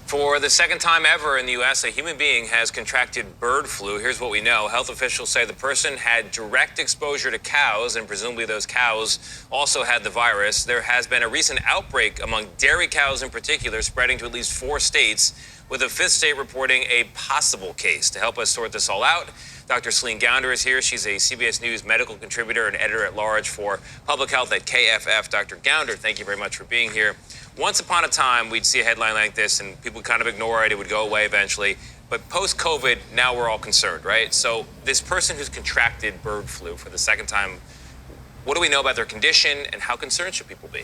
For the second time ever in the U.S., a human being has contracted bird flu. Here's what we know. Health officials say the person had direct exposure to cows, and presumably those cows also had the virus. There has been a recent outbreak among dairy cows in particular, spreading to at least 4 states, with a 5th state reporting a possible case. To help us sort this all out, Dr. Celine Gounder is here. She's a CBS News medical contributor and editor-at-large for Public Health at KFF. Dr. Gounder, thank you very much for being here. Once upon a time, we'd see a headline like this and people would kind of ignore it. It would go away eventually. But post-COVID, now we're all concerned, right? So this person who's contracted bird flu for the second time, what do we know about their condition and how concerned should people be?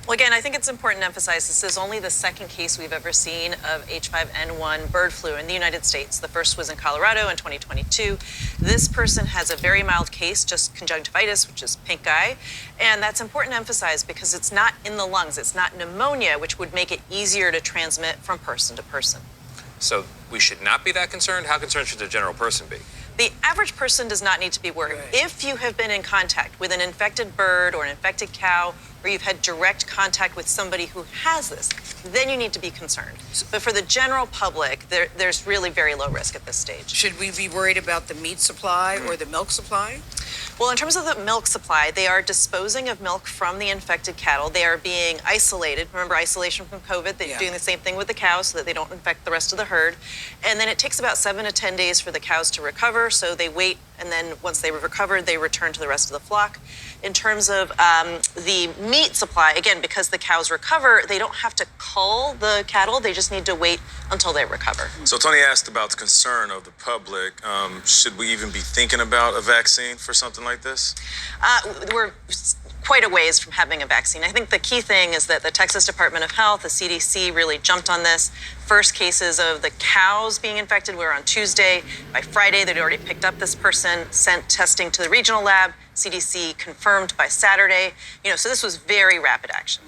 Well, again, I think it's important to emphasize this is only the second case we've ever seen of H5N1 bird flu in the United States. The first was in Colorado in 2022. This person has a very mild case, just conjunctivitis, which is pink eye. And that's important to emphasize because it's not in the lungs. It's not pneumonia, which would make it easier to transmit from person to person. So we should not be that concerned? How concerned should the general person be? The average person does not need to be worried. Right. If you have been in contact with an infected bird or an infected cow, or you've had direct contact with somebody who has this, then you need to be concerned. But for the general public, there's really very low risk at this stage. Should we be worried about the meat supply or the milk supply? Well, in terms of the milk supply, they are disposing of milk from the infected cattle. They are being isolated. Remember isolation from COVID? They're doing the same thing with the cows so that they don't infect the rest of the herd. And then it takes about 7 to 10 days for the cows to recover. So they wait, and then once they've recovered, they return to the rest of the flock. In terms of the meat supply, again, because the cows recover, they don't have to cull the cattle. They just need to wait until they recover. So Tony asked about the concern of the public. Should we even be thinking about a vaccine for something like this? We're quite a ways from having a vaccine. I think the key thing is that the Texas Department of Health, the CDC, really jumped on this. First cases of the cows being infected were on Tuesday. By Friday, they'd already picked up this person, sent testing to the regional lab. CDC confirmed by Saturday. So this was very rapid action.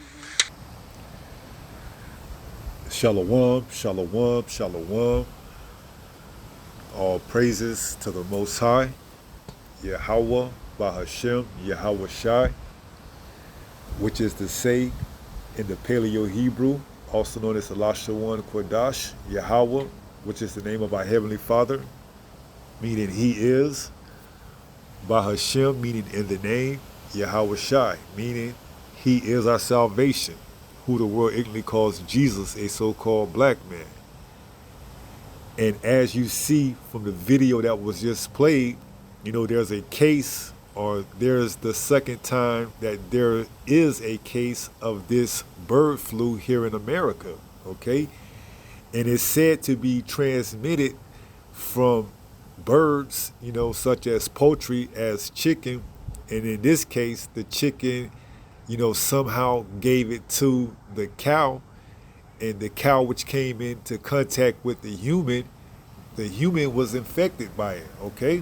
Shalom, shalom, shalom. All praises to the Most High, Yahweh, Bahashem, Yahweh Shai, which is to say in the Paleo-Hebrew, also known as Elashawan Kodash, Yahweh, which is the name of our Heavenly Father, meaning He is, Bahashem, meaning in the name, Yahweh Shai, meaning He is our salvation, who the world ignorantly calls Jesus, a so-called black man. And as you see from the video that was just played, there's a case, or there's the second time that there is a case of this bird flu here in America, okay? And it's said to be transmitted from birds, such as poultry, as chicken. And in this case, the chicken, somehow gave it to the cow, and the cow which came into contact with the human was infected by it, okay?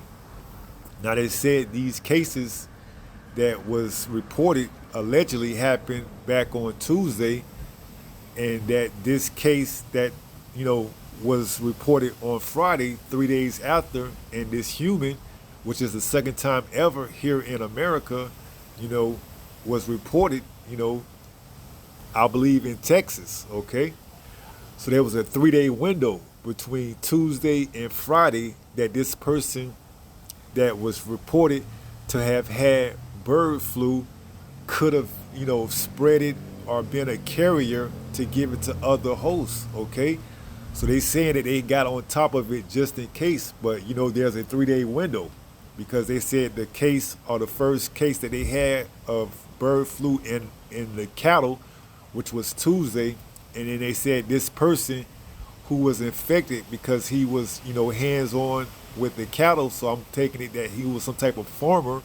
Now they said these cases that was reported allegedly happened back on Tuesday, and that this case that, was reported on Friday, 3 days after, and this human, which is the second time ever here in America, was reported, I believe in Texas, okay? So there was a 3-day window between Tuesday and Friday that this person that was reported to have had bird flu could have, spread it or been a carrier to give it to other hosts, okay? So they saying that they got on top of it just in case, but there's a 3-day window, because they said the case, or the first case that they had of bird flu in the cattle, which was Tuesday, and then they said this person who was infected because he was, hands-on with the cattle, so I'm taking it that he was some type of farmer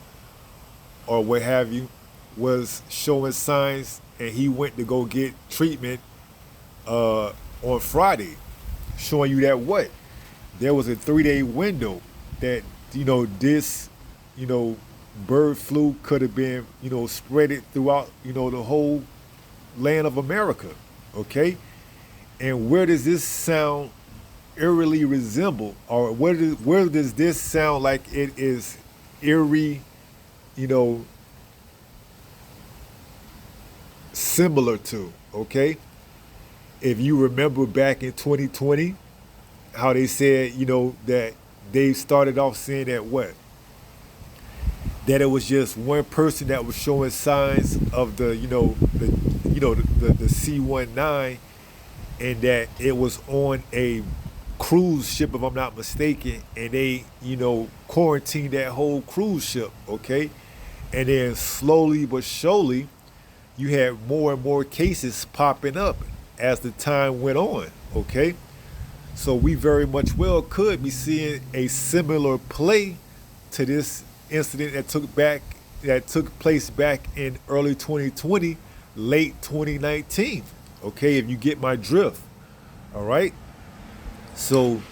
or what have you, was showing signs, and he went to go get treatment on Friday, showing you that what? There was a 3-day window that, this, bird flu could have been, spread it throughout, the whole land of America, okay? And where does this sound eerily resemble, or where does this sound like it is eerie, similar to, okay? if you remember back in 2020, how they said, that they started off saying that that it was just one person that was showing signs of the C-19, and that it was on a cruise ship, if I'm not mistaken, and they, quarantined that whole cruise ship, okay? And then slowly but surely, you had more and more cases popping up as the time went on, okay? So we very much well could be seeing a similar play to this incident that took place back in early 2020, late 2019. Okay, if you get my drift. All right. So,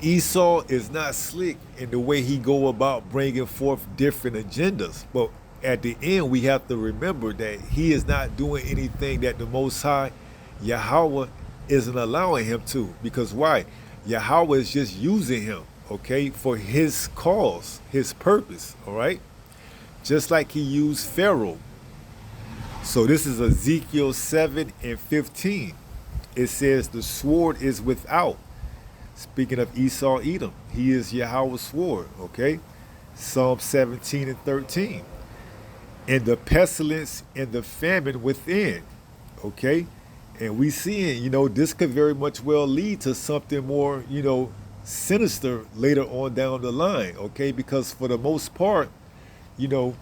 Esau is not slick in the way he go about bringing forth different agendas, but at the end we have to remember that he is not doing anything that the Most High Yahweh isn't allowing him to. Because why? Yahweh is just using him, okay, for his cause, his purpose, all right? Just like he used Pharaoh. So this is Ezekiel 7:15. It says, the sword is without. Speaking of Esau, Edom, he is Yahweh's sword, okay? Psalm 17:13. And the pestilence and the famine within, okay? And we seeing, this could very much well lead to something more, sinister later on down the line, okay? Because for the most part, you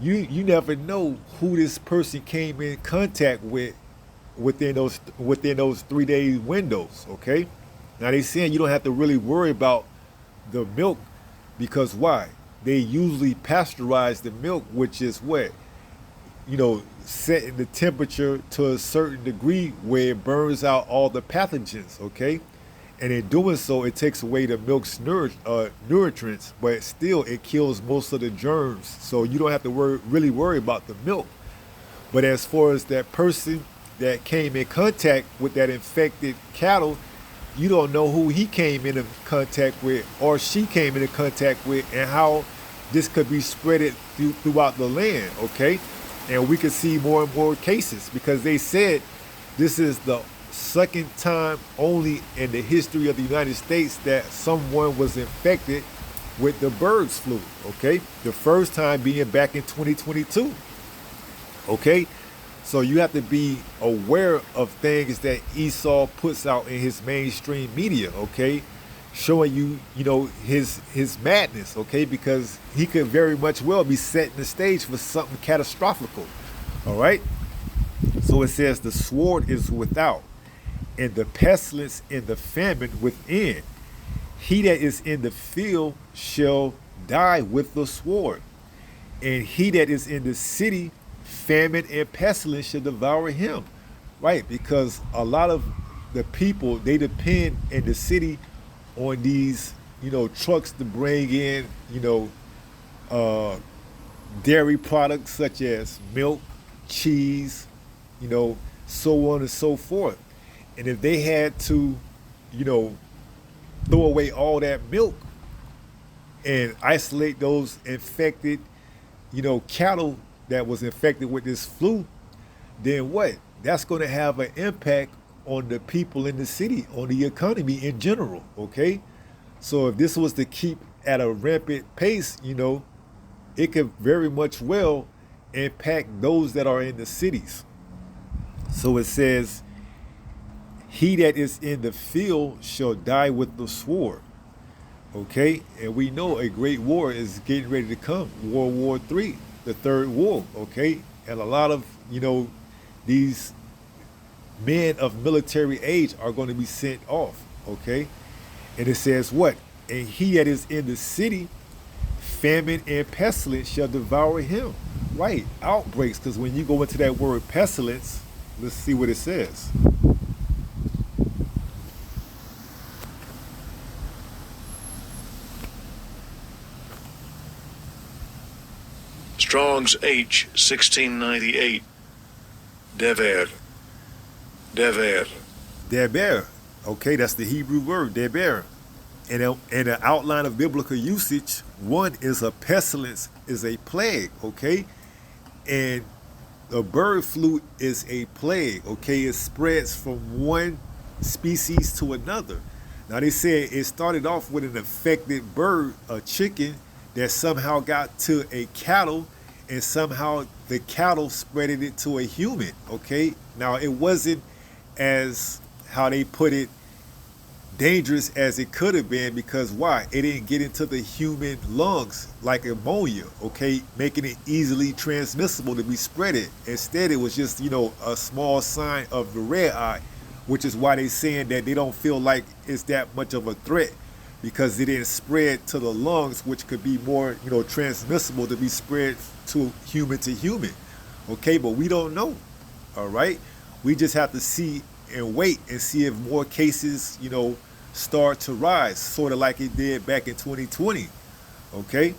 never know who this person came in contact with within those 3 day windows, okay? Now they saying you don't have to really worry about the milk, because why? They usually pasteurize the milk, which is what? Setting the temperature to a certain degree where it burns out all the pathogens, okay? And in doing so, it takes away the milk's nutrients, but still it kills most of the germs. So you don't have to really worry about the milk. But as far as that person that came in contact with that infected cattle, you don't know who he came into contact with or she came into contact with, and how this could be spreaded throughout the land, okay? And we could see more and more cases, because they said this is the second time only in the history of the United States that someone was infected with the birds flu, okay? The first time being back in 2022, okay? So you have to be aware of things that Esau puts out in his mainstream media, okay? Showing you, his madness, okay? Because he could very much well be setting the stage for something catastrophic, all right? So it says the sword is without, and the pestilence and the famine within. He that is in the field shall die with the sword, and he that is in the city, famine and pestilence shall devour him, right? Because a lot of the people, they depend in the city on these, trucks to bring in, dairy products such as milk, cheese, so on and so forth. And if they had to, throw away all that milk and isolate those infected, cattle that was infected with this flu, then what? That's going to have an impact on the people in the city, on the economy in general, okay? So if this was to keep at a rampant pace, it could very much well impact those that are in the cities. So it says, he that is in the field shall die with the sword, okay? And we know a great war is getting ready to come, World War III, the third war, okay? And a lot of, these men of military age are going to be sent off, okay? And it says what? And he that is in the city, famine and pestilence shall devour him. Right, outbreaks, because when you go into that word pestilence, let's see what it says. Strong's H 1698. Dever. Deber. Okay, that's the Hebrew word, deber. And the outline of biblical usage, one is a pestilence, is a plague, okay? And the bird flu is a plague, okay? It spreads from one species to another. Now, they said it started off with an affected bird, a chicken, that somehow got to a cattle, and somehow the cattle spreaded it to a human, okay? Now, it wasn't as, how they put it, dangerous as it could have been, because why? It didn't get into the human lungs like ammonia, okay, making it easily transmissible to be spreaded. Instead, it was just, a small sign of the red eye, which is why they're saying that they don't feel like it's that much of a threat, because it didn't spread to the lungs, which could be more, transmissible to be spread to human, okay? But we don't know, all right? We just have to see and wait and see if more cases, start to rise, sort of like it did back in 2020, okay?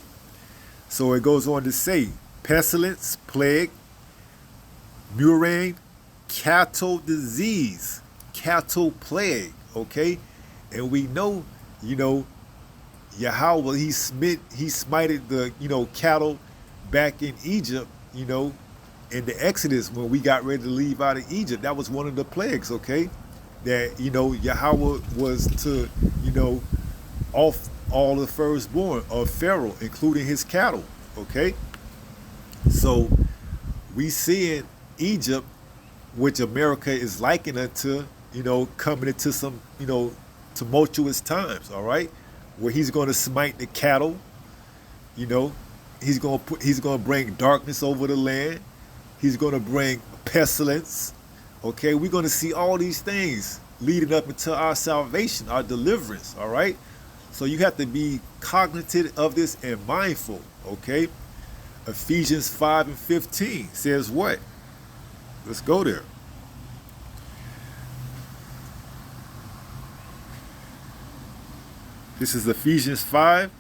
So it goes on to say, pestilence, plague, murrain, cattle disease, cattle plague, okay? And we know, Yahweh, he smited the, cattle back in Egypt, in the Exodus when we got ready to leave out of Egypt. That was one of the plagues, okay? That, Yahweh was to, off all the firstborn of Pharaoh, including his cattle, okay? So we see in Egypt, which America is likened unto, coming into some, tumultuous times, all right? Where he's going to smite the cattle, he's going to bring darkness over the land. He's going to bring pestilence. Okay, we're going to see all these things leading up into our salvation, our deliverance, all right? So you have to be cognizant of this and mindful, okay? Ephesians 5:15 says what? Let's go there. This is Ephesians 5,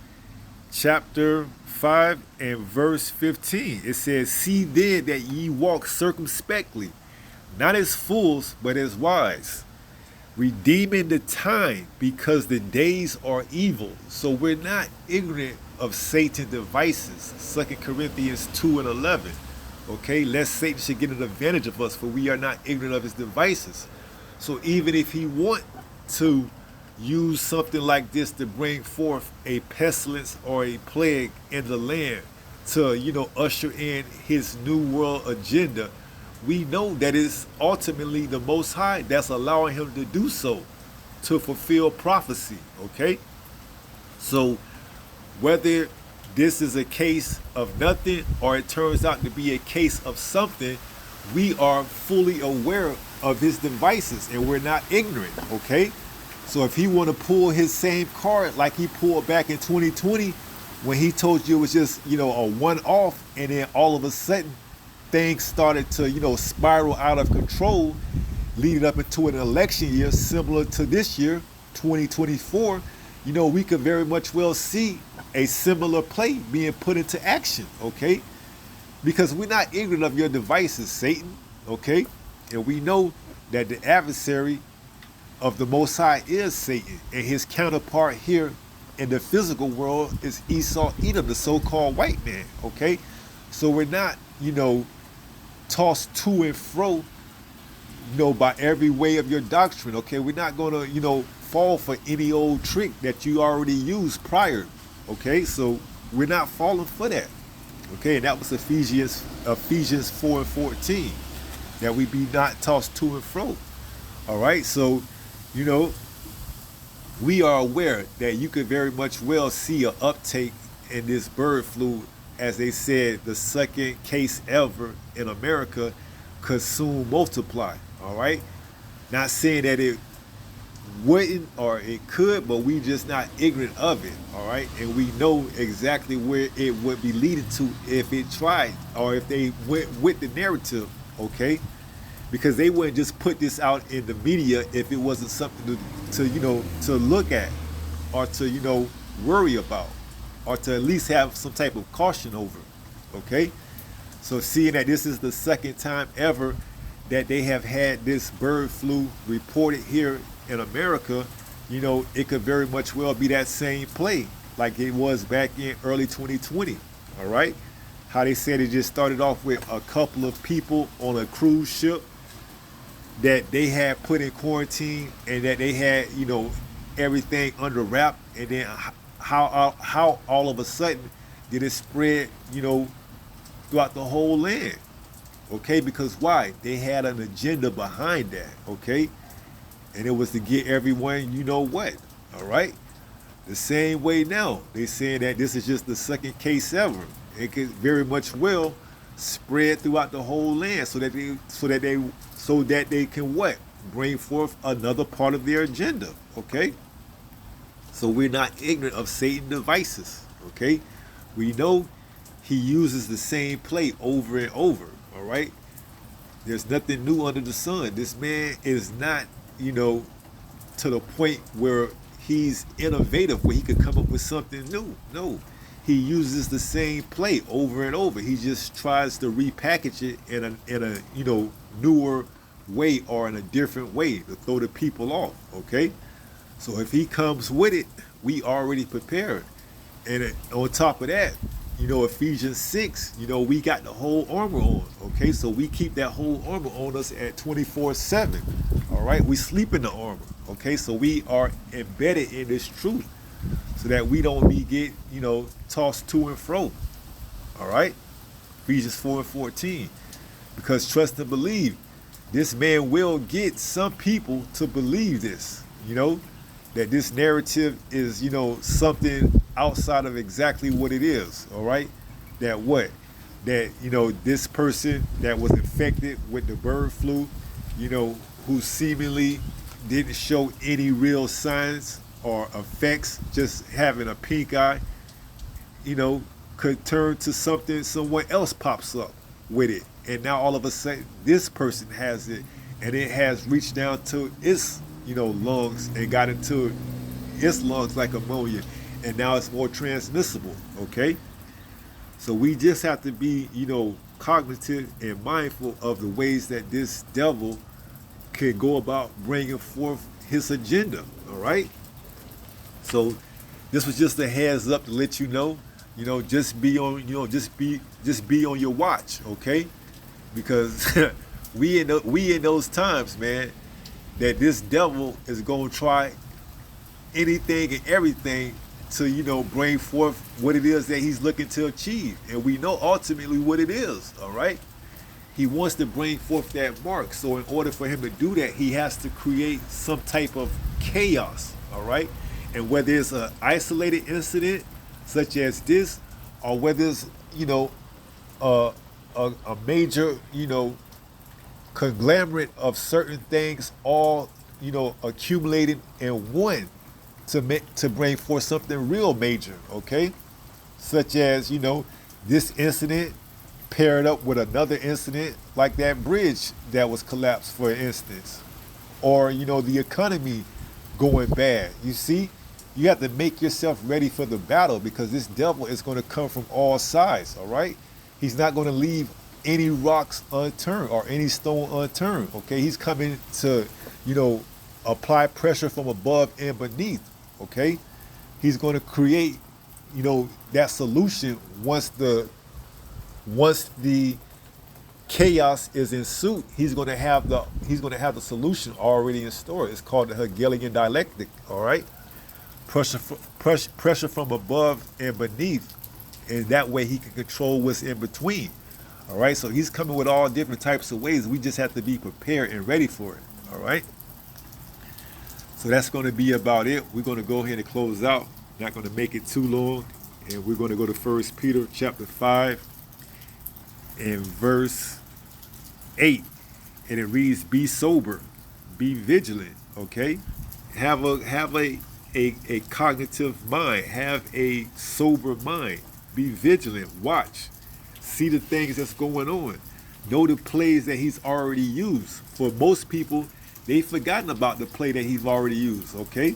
chapter 5 and verse 15. It says, see then that ye walk circumspectly, not as fools, but as wise, redeeming the time, because the days are evil. So we're not ignorant of Satan's devices. 2 Corinthians 2:11. Okay, lest Satan should get an advantage of us, for we are not ignorant of his devices. So even if he want to use something like this to bring forth a pestilence or a plague in the land to, usher in his new world agenda, we know that it's ultimately the Most High that's allowing him to do so, to fulfill prophecy, okay? So whether this is a case of nothing or it turns out to be a case of something, we are fully aware of his devices and we're not ignorant, okay? So if he want to pull his same card like he pulled back in 2020, when he told you it was just, a one-off, and then all of a sudden things started to, spiral out of control, leading up into an election year similar to this year, 2024, we could very much well see a similar play being put into action, okay? Because we're not ignorant of your devices, Satan, okay? And we know that the adversary of the Most High is Satan, and his counterpart here in the physical world is Esau Edom, the so-called white man, okay? So we're not, tossed to and fro, by every way of your doctrine, okay? We're not going to, fall for any old trick that you already used prior, okay? So we're not falling for that, okay? And that was Ephesians 4:14, that we be not tossed to and fro, all right? So, we are aware that you could very much well see an uptake in this bird flu. As they said, the second case ever in America could soon multiply, all right? Not saying that it wouldn't or it could, but we just not ignorant of it, all right? And we know exactly where it would be leading to if it tried, or if they went with the narrative, okay? Because they wouldn't just put this out in the media if it wasn't something to look at, or to, worry about, or to at least have some type of caution over, okay? So seeing that this is the second time ever that they have had this bird flu reported here in America, it could very much well be that same play like it was back in early 2020, all right? how they said it just started off with a couple of people on a cruise ship that they had put in quarantine and that they had, everything under wrap, and then how all of a sudden did it spread, throughout the whole land. Okay, because why? They had an agenda behind that, okay? And it was to get everyone, you know what, all right? The same way now, they saying that this is just the second case ever. It could very much well spread throughout the whole land so that they can what? Bring forth another part of their agenda, okay? So we're not ignorant of Satan's devices, okay? We know he uses the same play over and over, all right? There's nothing new under the sun. This man is not, to the point where he's innovative, where he could come up with something new. No, he uses the same play over and over. He just tries to repackage it in a newer way or in a different way to throw the people off, okay? So if he comes with it, we already prepared. And on top of that, Ephesians 6, we got the whole armor on, okay? So we keep that whole armor on us at 24/7, all right? We sleep in the armor, okay? So we are embedded in this truth so that we don't get, tossed to and fro, all right? Ephesians 4:14, because trust and believe, this man will get some people to believe this, that this narrative is, something outside of exactly what it is, all right? That this person that was infected with the bird flu, who seemingly didn't show any real signs or effects, just having a pink eye, could turn to something, someone else pops up with it. And now all of a sudden, this person has it, and it has reached down to its lungs and got into its lungs like ammonia, and now it's more transmissible, okay? So we just have to be, cognitive and mindful of the ways that this devil can go about bringing forth his agenda, all right? So this was just a heads up to let you know, just be on, just be on your watch, okay? Because we in those times, man, that this devil is going to try anything and everything to, bring forth what it is that he's looking to achieve. And we know ultimately what it is, all right? He wants to bring forth that mark. So in order for him to do that, he has to create some type of chaos, all right? And whether it's an isolated incident such as this, or whether it's, a major, conglomerate of certain things all, accumulated in one to bring forth something real major, okay? Such as, this incident paired up with another incident like that bridge that was collapsed, for instance. Or, the economy going bad. You see, you have to make yourself ready for the battle because this devil is going to come from all sides, all right? He's not going to leave any rocks unturned or any stone unturned, okay? He's coming to, apply pressure from above and beneath, okay? He's going to create, that solution once the chaos is ensued. He's going to have the solution already in store. It's called the Hegelian dialectic, all right? Pressure from above and beneath, and that way he can control what's in between. All right, so he's coming with all different types of ways. We just have to be prepared and ready for it. All right. So that's going to be about it. We're going to go ahead and close out. Not going to make it too long, and we're going to go to 1 Peter chapter 5 and verse 8, and it reads, "Be sober, be vigilant." Okay, have a cognitive mind, have a sober mind, be vigilant, watch. See the things that's going on. Know the plays that he's already used. For most people, they've forgotten about the play that he's already used, okay?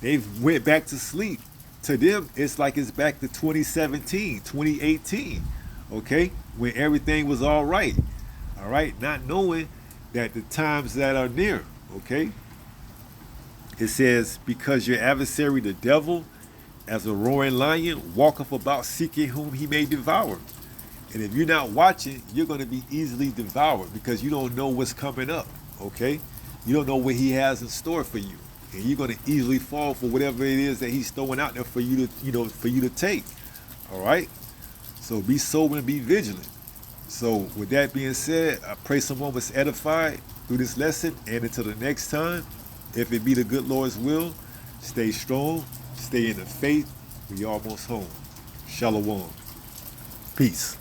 They've went back to sleep. To them, it's like it's back to 2017, 2018, okay? When everything was all right, Not knowing that the times that are near, okay? It says, "Because your adversary, the devil, as a roaring lion, walketh about seeking whom he may devour. And if you're not watching, you're going to be easily devoured because you don't know what's coming up, okay? You don't know what he has in store for you. And you're going to easily fall for whatever it is that he's throwing out there for you to, for you to take, all right? So be sober and be vigilant. So with that being said, I pray someone was edified through this lesson. And until the next time, if it be the good Lord's will, stay strong, stay in the faith. We almost home. Shalom. Peace.